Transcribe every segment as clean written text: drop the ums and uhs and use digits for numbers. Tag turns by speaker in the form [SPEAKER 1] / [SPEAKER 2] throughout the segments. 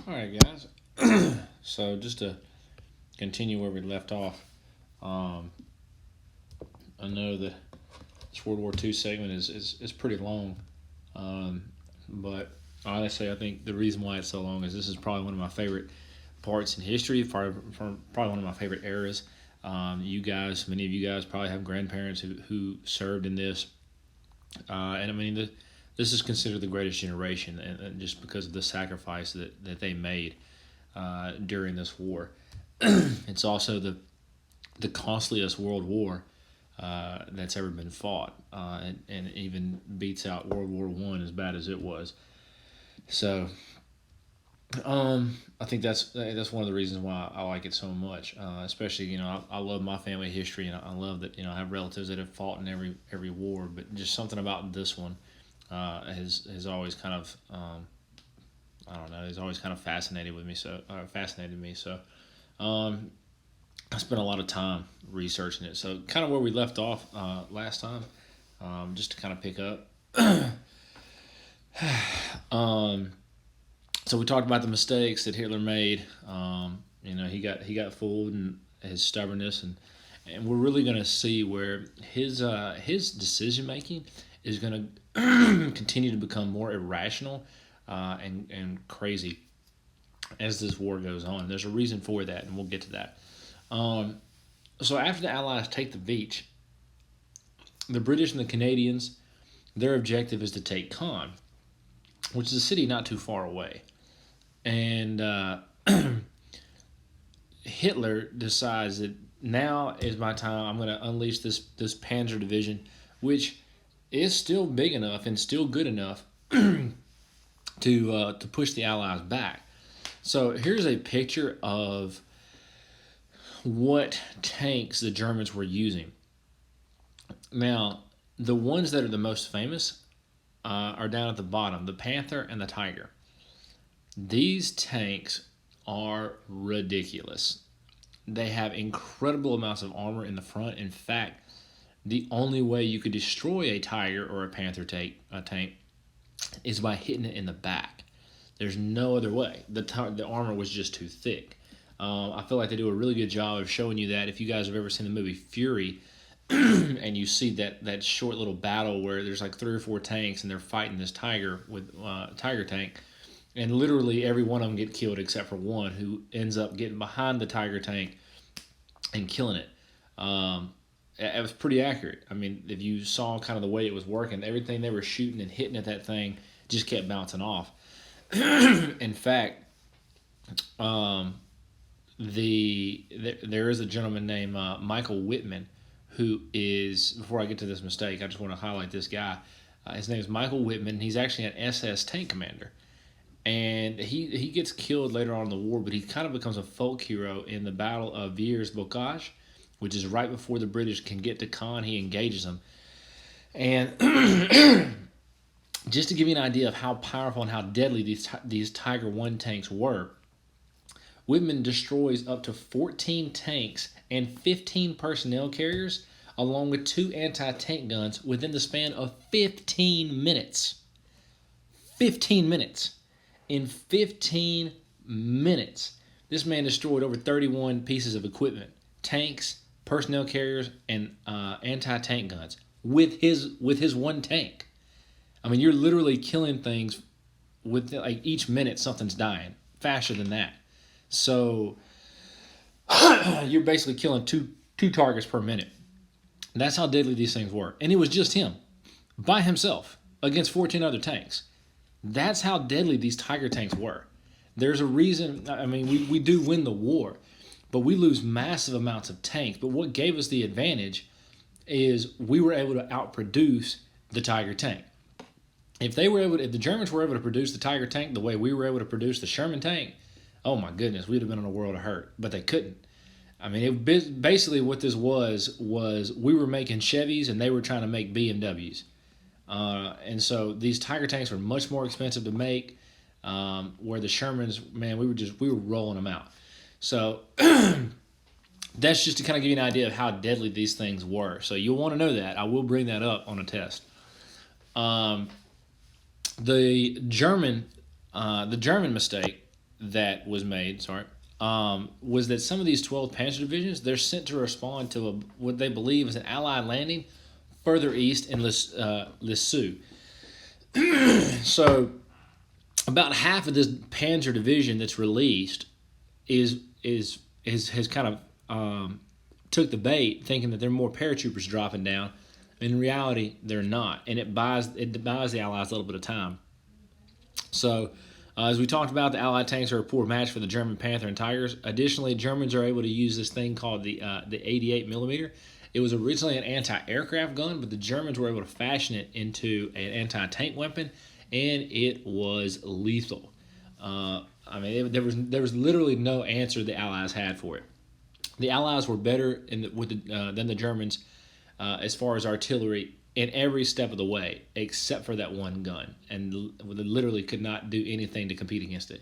[SPEAKER 1] All right, guys. So just to continue where we left off, um, I know that this World War II segment is pretty long, um, but honestly, I think the reason why it's so long is this is probably one of my favorite parts in history, probably one of my favorite eras. Many of you guys probably have grandparents who served in this, and I mean, this is considered the greatest generation, and just because of the sacrifice that they made during this war. It's also the costliest world war that's ever been fought, and even beats out World War One as bad as it was. So I think that's one of the reasons why I like it so much. Especially, I love my family history, and I love that I have relatives that have fought in every war. But just something about this one has always kind of I don't know, has always kind of fascinated me. So um, I spent a lot of time researching it. So kind of where we left off last time, just to kind of pick up. um, so we talked about the mistakes that Hitler made. He got fooled and his stubbornness, and we're really going to see where his decision making is going to continue to become more irrational and crazy as this war goes on. There's a reason for that, and we'll get to that. Um, so after the Allies take the beach, the British and the Canadians, their objective is to take Caen, which is a city not too far away. And Hitler decides that now is my time. I'm going to unleash this Panzer division, which is still big enough and still good enough to push the Allies back. So here's a picture of what tanks the Germans were using. Now, the ones that are the most famous are down at the bottom, the Panther and the Tiger. These tanks are ridiculous. They have incredible amounts of armor in the front. In fact, the only way you could destroy a Tiger or a Panther tank is by hitting it in the back. There's no other way. The armor was just too thick. I feel like they do a really good job of showing you that. If you guys have ever seen the movie Fury, and you see that short little battle where there's like 3 or 4 tanks and they're fighting this tiger with tiger tank, and literally every one of them get killed except for one who ends up getting behind the tiger tank and killing it. It was pretty accurate. I mean, if you saw kind of the way it was working, everything they were shooting and hitting at that thing just kept bouncing off. In fact, there is a gentleman named Michael Whitman who is, before I get to this mistake, I just want to highlight this guy. His name is Michael Whitman. He's actually an SS tank commander. And he gets killed later on in the war, but he kind of becomes a folk hero in the Battle of Villers-Bocage, which is right before the British can get to Caen. He engages them. And just to give you an idea of how powerful and how deadly these Tiger 1 tanks were, Whitman destroys up to 14 tanks and 15 personnel carriers, along with 2 anti-tank guns within the span of 15 minutes. 15 minutes. In 15 minutes, this man destroyed over 31 pieces of equipment, tanks, personnel carriers, and anti-tank guns with his one tank. I mean, you're literally killing things with like each minute something's dying faster than that. So you're basically killing two targets per minute. That's how deadly these things were. And it was just him, by himself, against 14 other tanks. That's how deadly these Tiger tanks were. There's a reason, I mean, we do win the war, but we lose massive amounts of tanks. But what gave us the advantage is we were able to outproduce the Tiger tank. If the Germans were able to produce the Tiger tank the way we were able to produce the Sherman tank, oh my goodness, we'd have been in a world of hurt. But they couldn't. I mean, basically what this was we were making Chevys and they were trying to make BMWs. And so these Tiger tanks were much more expensive to make, where the Shermans, man, we were rolling them out. So that's just to kind of give you an idea of how deadly these things were. So you'll want to know that. I will bring that up on a test. The German mistake that was made, was that some of these 12 Panzer divisions, they're sent to respond to what they believe is an Allied landing further east in Lisieux. So about half of this Panzer division that's released has kind of took the bait, thinking that there are more paratroopers dropping down. In reality, they're not, and it buys the Allies a little bit of time. So, as we talked about, the Allied tanks are a poor match for the German Panther and Tigers. Additionally, Germans are able to use this thing called the 88 millimeter. It was originally an anti-aircraft gun, but the Germans were able to fashion it into an anti-tank weapon, and it was lethal. There was literally no answer the Allies had for it. The Allies were better than the Germans as far as artillery in every step of the way, except for that one gun, and they literally could not do anything to compete against it.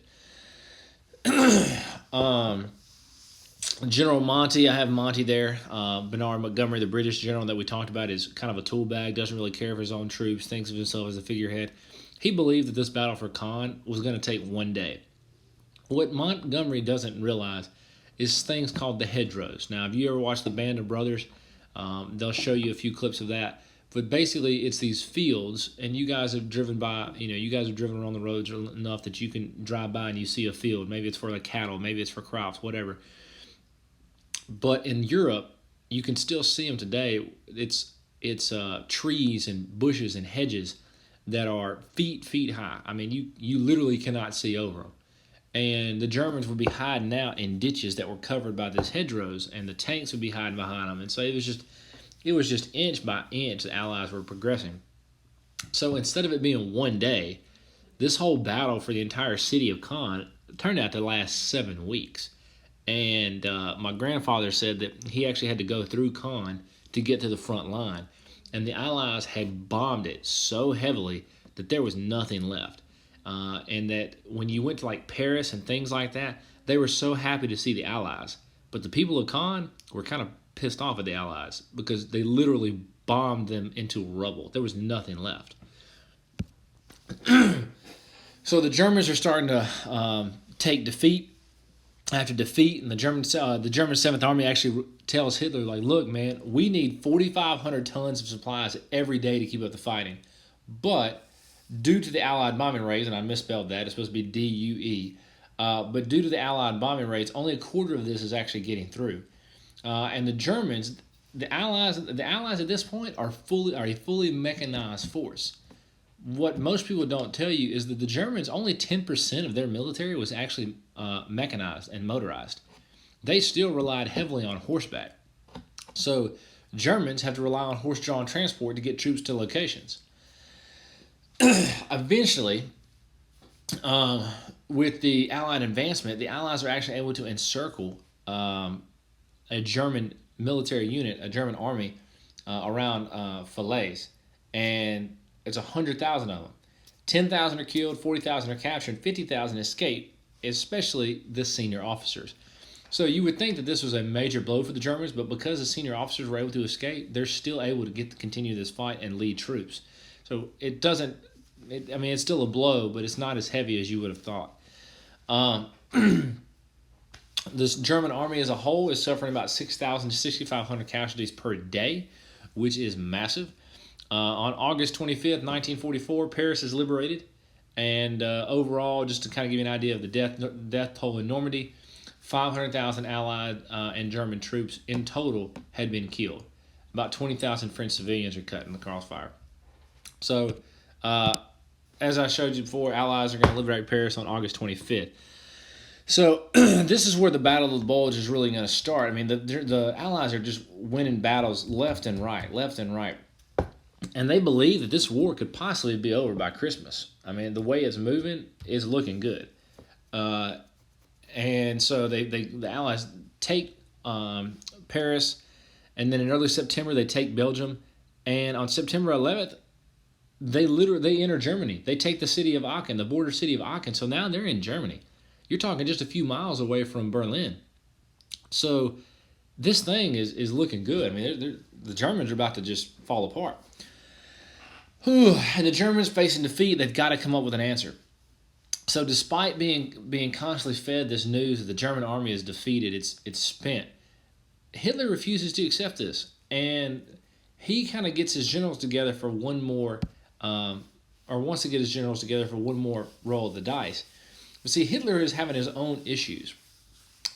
[SPEAKER 1] General Monty, I have Monty there. Bernard Montgomery, the British general that we talked about, is kind of a tool bag, doesn't really care for his own troops, thinks of himself as a figurehead. He believed that this battle for Caen was going to take one day. What Montgomery doesn't realize is things called the hedgerows. Now, if you ever watched the Band of Brothers, they'll show you a few clips of that. But basically, it's these fields, and you guys have driven by, you guys have driven around the roads enough that you can drive by and you see a field. Maybe it's for the cattle, maybe it's for crops, whatever. But in Europe, you can still see them today. It's trees and bushes and hedges that are feet high. I mean, you literally cannot see over them. And the Germans would be hiding out in ditches that were covered by these hedgerows, and the tanks would be hiding behind them. And so it was just inch by inch the Allies were progressing. So instead of it being one day, this whole battle for the entire city of Caen turned out to last 7 weeks. And my grandfather said that he actually had to go through Caen to get to the front line. And the Allies had bombed it so heavily that there was nothing left. And that when you went to like Paris and things like that, they were so happy to see the Allies. But the people of Caen were kind of pissed off at the Allies because they literally bombed them into rubble. There was nothing left. So the Germans are starting to take defeat after defeat, and the German 7th Army actually tells Hitler, like, look, man, we need 4,500 tons of supplies every day to keep up the fighting. But due to the Allied bombing raids, and I misspelled that, it's supposed to be DUE, but due to the Allied bombing raids, only a quarter of this is actually getting through. And the Germans, the Allies at this point are a fully mechanized force. What most people don't tell you is that the Germans, only 10% of their military was actually mechanized and motorized. They still relied heavily on horseback. So Germans have to rely on horse-drawn transport to get troops to locations. Eventually, with the Allied advancement, the Allies are actually able to encircle a German military unit, a German army, around Falaise. And it's 100,000 of them. 10,000 are killed, 40,000 are captured, and 50,000 escape, especially the senior officers. So you would think that this was a major blow for the Germans, but because the senior officers were able to escape, they're still able to continue this fight and lead troops. So it's still a blow, but it's not as heavy as you would have thought. This German army as a whole is suffering about 6,000 to 6,500 casualties per day, which is massive. On August 25th, 1944, Paris is liberated. And overall, just to kind of give you an idea of the death toll in Normandy, 500,000 Allied and German troops in total had been killed. About 20,000 French civilians are cut in the crossfire. So, as I showed you before, Allies are going to liberate Paris on August 25th. So, this is where the Battle of the Bulge is really going to start. I mean, the Allies are just winning battles left and right. And they believe that this war could possibly be over by Christmas. I mean, the way it's moving is looking good. And so the Allies take Paris, and then in early September they take Belgium, and on September 11th they enter Germany. They take the city of Aachen, the border city of Aachen. So now they're in Germany. You're talking just a few miles away from Berlin. So this thing is looking good. I mean, the Germans are about to just fall apart. And the Germans facing defeat, they've got to come up with an answer. So despite being constantly fed this news that the German army is defeated, it's spent, Hitler refuses to accept this, and he kind of gets his generals together for one more, or wants to get his generals together for one more roll of the dice. But see, Hitler is having his own issues.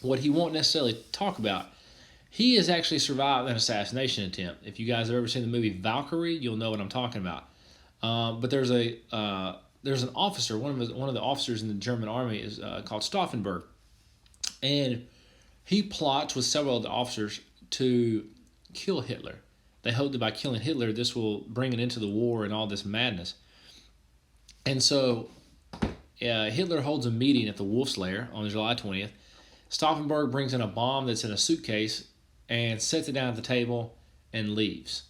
[SPEAKER 1] What he won't necessarily talk about, he has actually survived an assassination attempt. If you guys have ever seen the movie Valkyrie, you'll know what I'm talking about. But there's an officer, one of the officers in the German army is called Stauffenberg, and he plots with several of the officers to kill Hitler. They hope that by killing Hitler, this will bring an end to the war and all this madness. And so Hitler holds a meeting at the Wolf's Lair on July 20th. Stauffenberg brings in a bomb that's in a suitcase and sets it down at the table and leaves.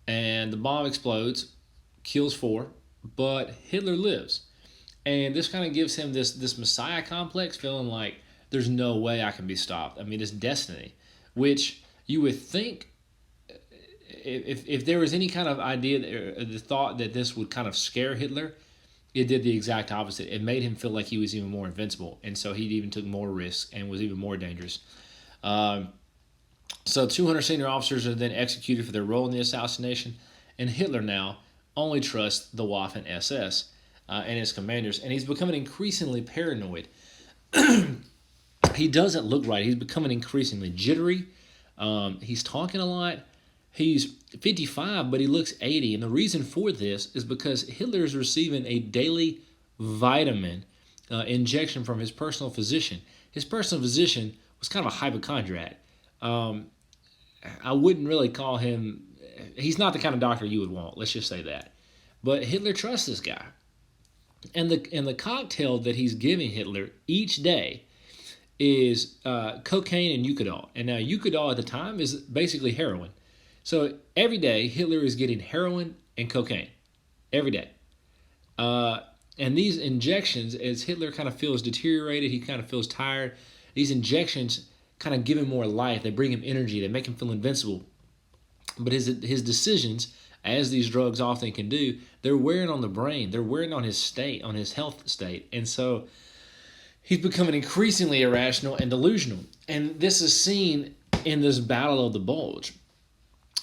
[SPEAKER 1] And the bomb explodes, kills 4, but Hitler lives. And this kind of gives him this messiah complex, feeling like there's no way I can be stopped. I mean, it's destiny, which you would think if there was any kind of idea, the thought that this would kind of scare Hitler, it did the exact opposite. It made him feel like he was even more invincible, and so he even took more risks and was even more dangerous. So 200 senior officers are then executed for their role in the assassination, and Hitler now only trusts the Waffen SS and its commanders, and he's becoming increasingly paranoid. He doesn't look right. He's becoming increasingly jittery. He's talking a lot. He's 55, but he looks 80. And the reason for this is because Hitler is receiving a daily vitamin injection from his personal physician. His personal physician was kind of a hypochondriac. I wouldn't really call him, he's not the kind of doctor you would want. Let's just say that. But Hitler trusts this guy. And the cocktail that he's giving Hitler each day is cocaine and Eucadol. And now Eucadol at the time is basically heroin. So every day Hitler is getting heroin and cocaine. Every day. And these injections, as Hitler kind of feels deteriorated, he kind of feels tired, these injections kind of give him more life. They bring him energy. They make him feel invincible. But his decisions, as these drugs often can do, they're wearing on the brain. They're wearing on his state, on his health state. And so he's becoming increasingly irrational and delusional. And this is seen in this battle of the Bulge.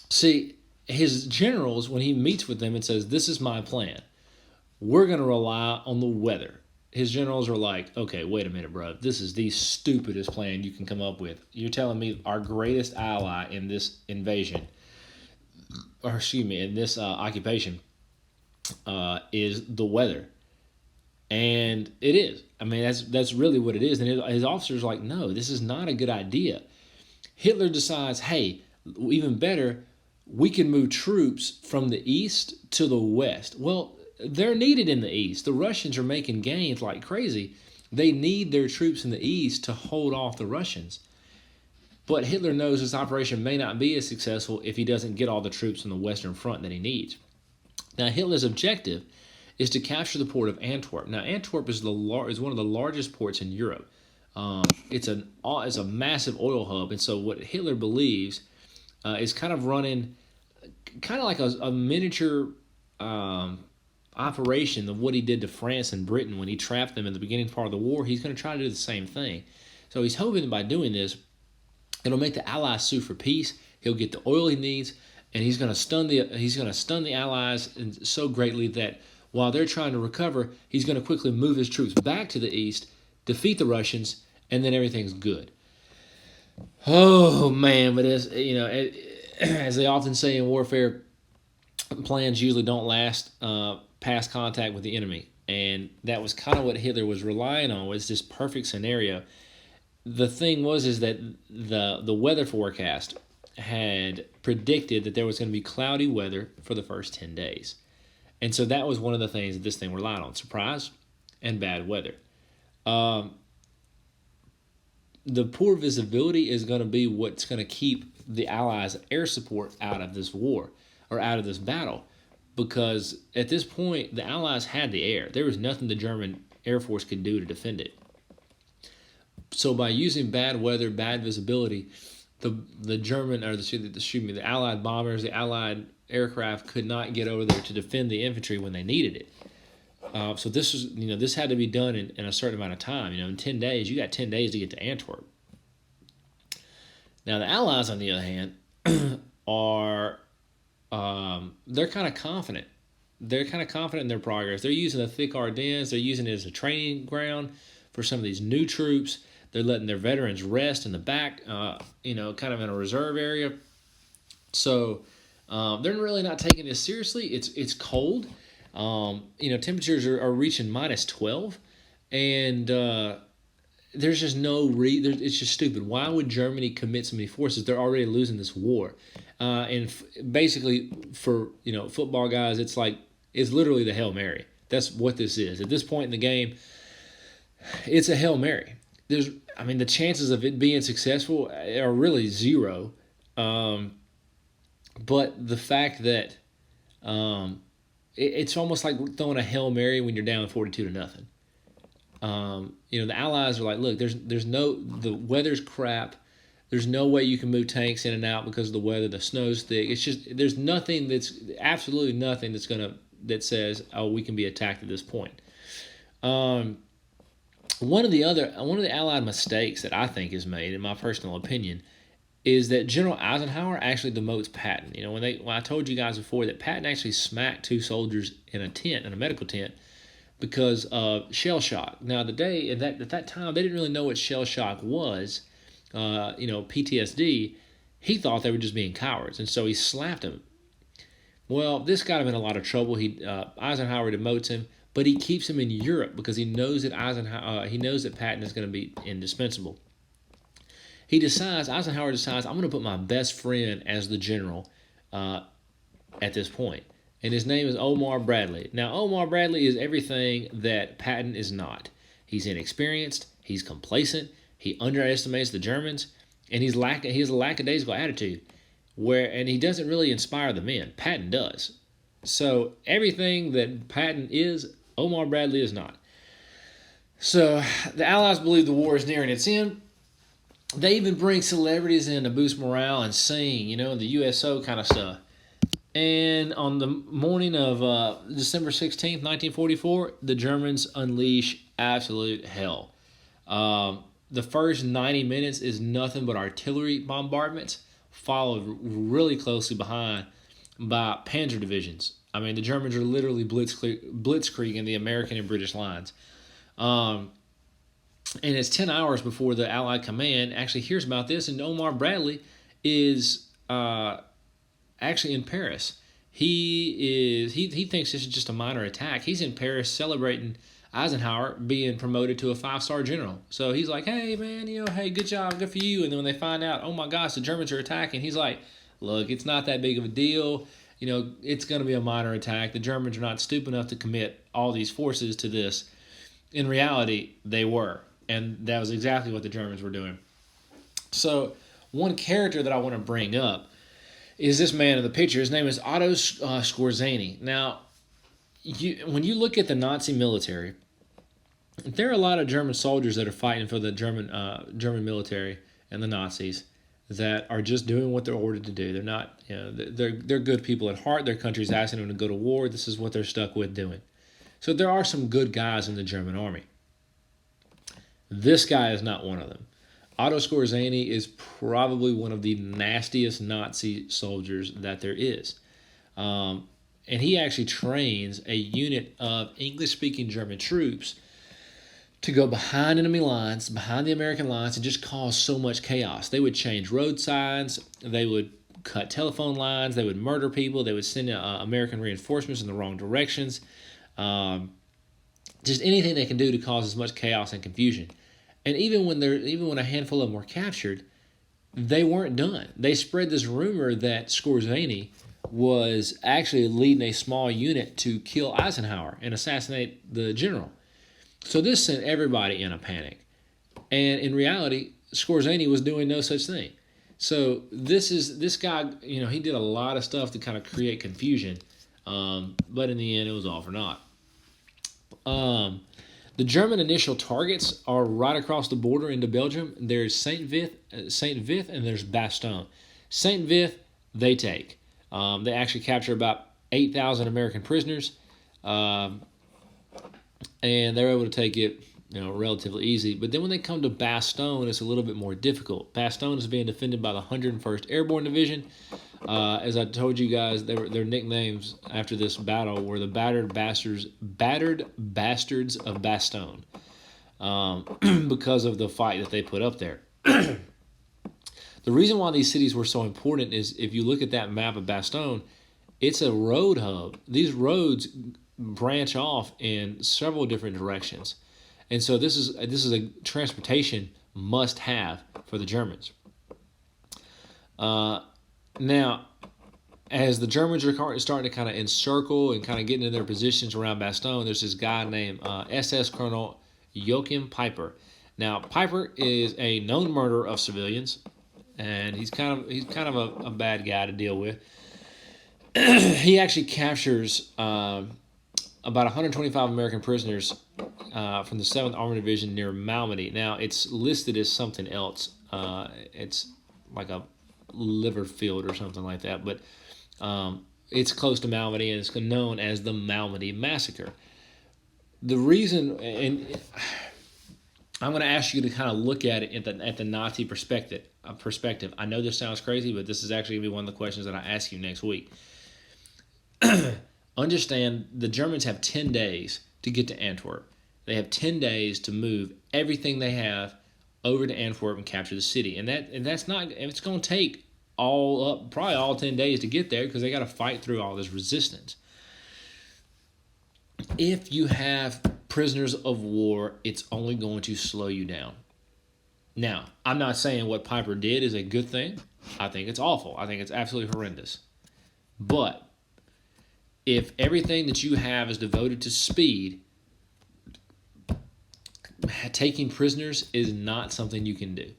[SPEAKER 1] See, his generals, when he meets with them and says, this is my plan, we're going to rely on the weather. His generals are like, okay, wait a minute, bro. This is the stupidest plan you can come up with. You're telling me our greatest ally in this invasion, or excuse me, in this occupation, is the weather. And it is. I mean, that's really what it is. And his officers are like, no, this is not a good idea. Hitler decides, hey, even better, we can move troops from the east to the west. Well, they're needed in the east. The Russians are making gains like crazy. They need their troops in the east to hold off the Russians. But Hitler knows this operation may not be as successful if he doesn't get all the troops on the western front that he needs. Now, Hitler's objective is to capture the port of Antwerp. Now, Antwerp is one of the largest ports in Europe. It's a massive oil hub, and so what Hitler believes is kind of running kind of like a miniature operation of what he did to France and Britain when he trapped them in the beginning part of the war. He's going to try to do the same thing. So he's hoping that by doing this, it'll make the Allies sue for peace. He'll get the oil he needs, and he's going to stun the Allies so greatly that while they're trying to recover, he's going to quickly move his troops back to the east, defeat the Russians, and then everything's good. Oh man! But as they often say in warfare, plans usually don't last past contact with the enemy, and that was kind of what Hitler was relying on, was this perfect scenario. The thing is that the weather forecast had predicted that there was going to be cloudy weather for the first 10 days. And so that was one of the things that this thing relied on, surprise and bad weather. The poor visibility is going to be what's going to keep the Allies' air support out of this war, or out of this battle, because at this point, the Allies had the air. There was nothing the German Air Force could do to defend it. So by using bad weather, bad visibility, the Allied bombers, the Allied aircraft could not get over there to defend the infantry when they needed it. So this had to be done in a certain amount of time. In 10 days, you got 10 days to get to Antwerp. Now the Allies, on the other hand, are they're kind of confident. They're kind of confident in their progress. They're using the thick Ardennes. They're using it as a training ground for some of these new troops. They're letting their veterans rest in the back, kind of in a reserve area. So they're really not taking this seriously. It's cold. Temperatures are reaching minus 12, and there's just it's just stupid. Why would Germany commit so many forces? They're already losing this war, basically for football guys, it's literally the Hail Mary. That's what this is. At this point in the game, it's a Hail Mary. The chances of it being successful are really zero. But the fact that it's almost like throwing a Hail Mary when you're down 42-0. The Allies are like, look, the weather's crap. There's no way you can move tanks in and out because of the weather. The snow's thick. It's just there's absolutely nothing that says, oh, we can be attacked at this point. One of the Allied mistakes that I think is made, in my personal opinion, is that General Eisenhower actually demotes Patton. When I told you guys before that Patton actually smacked 2 soldiers in a medical tent, because of shell shock. Now, at that time, they didn't really know what shell shock was. PTSD. He thought they were just being cowards, and so he slapped him. Well, this got him in a lot of trouble. Eisenhower demotes him, but he keeps him in Europe because he knows that Patton is going to be indispensable. Eisenhower decides, I'm going to put my best friend as the general at this point. And his name is Omar Bradley. Now, Omar Bradley is everything that Patton is not. He's inexperienced. He's complacent. He underestimates the Germans. And he has a lackadaisical attitude. And he doesn't really inspire the men. Patton does. So everything that Patton is, Omar Bradley is not. So the Allies believe the war is nearing its end. They even bring celebrities in to boost morale and sing, the USO kind of stuff. And on the morning of December 16th, 1944, the Germans unleash absolute hell. The first 90 minutes is nothing but artillery bombardments, followed really closely behind by panzer divisions. The Germans are literally blitzkrieging the American and British lines. And it's 10 hours before the Allied command actually hears about this, and Omar Bradley is actually in Paris. He thinks this is just a minor attack. He's in Paris celebrating Eisenhower being promoted to a 5-star general. So he's like, hey man, hey, good job, good for you. And then when they find out, oh my gosh, the Germans are attacking, he's like, look, it's not that big of a deal. It's going to be a minor attack. The Germans are not stupid enough to commit all these forces to this. In reality, they were. And that was exactly what the Germans were doing. So one character that I want to bring up is this man in the picture. His name is Otto Skorzeny. Now, when you look at the Nazi military, there are a lot of German soldiers that are fighting for the German military and the Nazis that are just doing what they're ordered to do. They're not, they're good people at heart. Their country's asking them to go to war. This is what they're stuck with doing. So there are some good guys in the German army. This guy is not one of them. Otto Skorzeny is probably one of the nastiest Nazi soldiers that there is. And he actually trains a unit of English-speaking German troops to go behind enemy lines, behind the American lines, and just cause so much chaos. They would change road signs. They would cut telephone lines. They would murder people. They would send American reinforcements in the wrong directions. Just anything they can do to cause as much chaos and confusion. And even when a handful of them were captured, they weren't done. They spread this rumor that Skorzeny was actually leading a small unit to kill Eisenhower and assassinate the general. So this sent everybody in a panic. And in reality, Skorzeny was doing no such thing. So this guy, he did a lot of stuff to kind of create confusion. But in the end, it was all for naught. The German initial targets are right across the border into Belgium. There's Saint-Vith, and there's Bastogne. Saint-Vith, they take. They actually capture about 8,000 American prisoners. and they're able to take it, relatively easy. But then when they come to Bastogne, it's a little bit more difficult. Bastogne is being defended by the 101st Airborne Division. As I told you guys, their nicknames after this battle were the Battered Bastards of Bastogne, because of the fight that they put up there. The reason why these cities were so important is if you look at that map of Bastogne, it's a road hub. These roads branch off in several different directions. And so this is a transportation must-have for the Germans. Now, as the Germans are starting to kind of encircle and kind of getting in their positions around Bastogne, there's this guy named SS Colonel Joachim Peiper. Now, Peiper is a known murderer of civilians, and he's kind of a bad guy to deal with. He actually captures about 125 American prisoners from the 7th Armored Division near Malmedy. Now, it's listed as something else. It's like a liver field or something like that, but it's close to Malmedy, and it's known as the Malmedy Massacre. The reason, and I'm going to ask you to kind of look at it at the Nazi perspective. I know this sounds crazy, but this is actually going to be one of the questions that I ask you next week. Understand, the Germans have 10 days to get to Antwerp. They have 10 days to move everything they have over to Antwerp and capture the city. And that's not, it's going to take probably all 10 days to get there, because they got to fight through all this resistance. If you have prisoners of war, it's only going to slow you down. Now, I'm not saying what Peiper did is a good thing. I think it's awful. I think it's absolutely horrendous. But if everything that you have is devoted to speed, taking prisoners is not something you can do.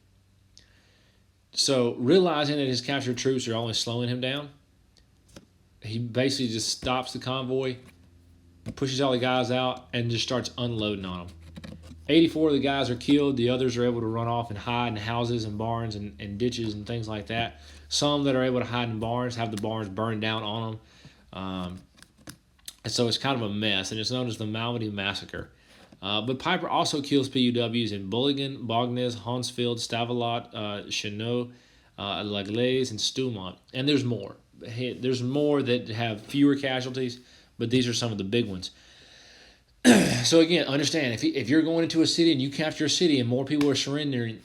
[SPEAKER 1] So, realizing that his captured troops are only slowing him down, he basically just stops the convoy, pushes all the guys out, and just starts unloading on them. 84 of the guys are killed. The others are able to run off and hide in houses and barns and ditches and things like that. Some that are able to hide in barns have the barns burned down on them. And so it's kind of a mess, and it's known as the Malmedy Massacre. But Peiper also kills PUWs in Bullingen, Bognes, Hansfield, Stavelot, Chenot, Laglaise, and Stoumont. And there's more. There's more that have fewer casualties, but these are some of the big ones. So again, understand, if you're going into a city and you capture a city and more people are surrendering,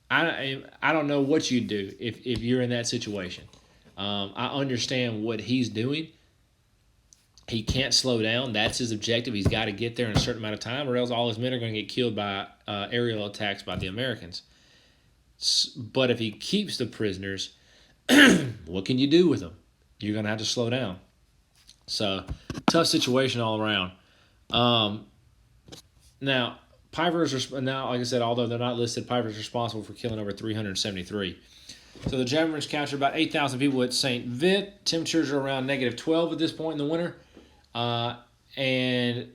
[SPEAKER 1] I don't know what you'd do if you're in that situation. I understand what he's doing. He can't slow down. That's his objective. He's got to get there in a certain amount of time, or else all his men are going to get killed by aerial attacks by the Americans. But if he keeps the prisoners, what can you do with them? You're going to have to slow down. So, tough situation all around. Now, like I said, although they're not listed, Peiper's responsible for killing over 373. So the Germans captured about 8,000 people at St. Vith. Temperatures are around -12 at this point in the winter. And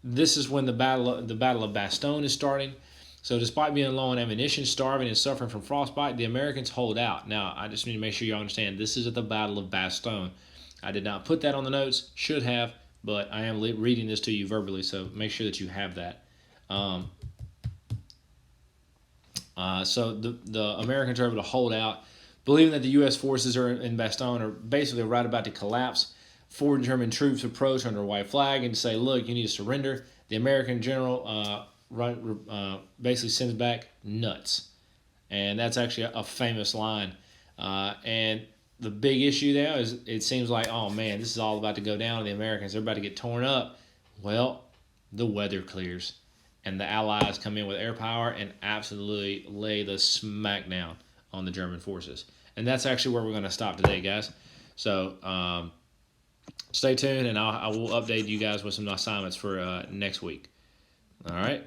[SPEAKER 1] this is when the Battle of Bastogne is starting. So despite being low on ammunition, starving, and suffering from frostbite, the Americans hold out. Now, I just need to make sure you understand, this is at the Battle of Bastogne. I did not put that on the notes, should have, but I am reading this to you verbally, so make sure that you have that. So the Americans are able to hold out, believing that the U.S. forces in Bastogne are basically right about to collapse. 4 German troops approach under a white flag and say, look, you need to surrender. The American general basically sends back nuts. And that's actually a famous line. And the big issue now is it seems like, oh, man, this is all about to go down to the Americans. They're about to get torn up. Well, the weather clears. And the Allies come in with air power and absolutely lay the smackdown on the German forces. And that's actually where we're going to stop today, guys. So stay tuned, and I will update you guys with some assignments for next week. All right.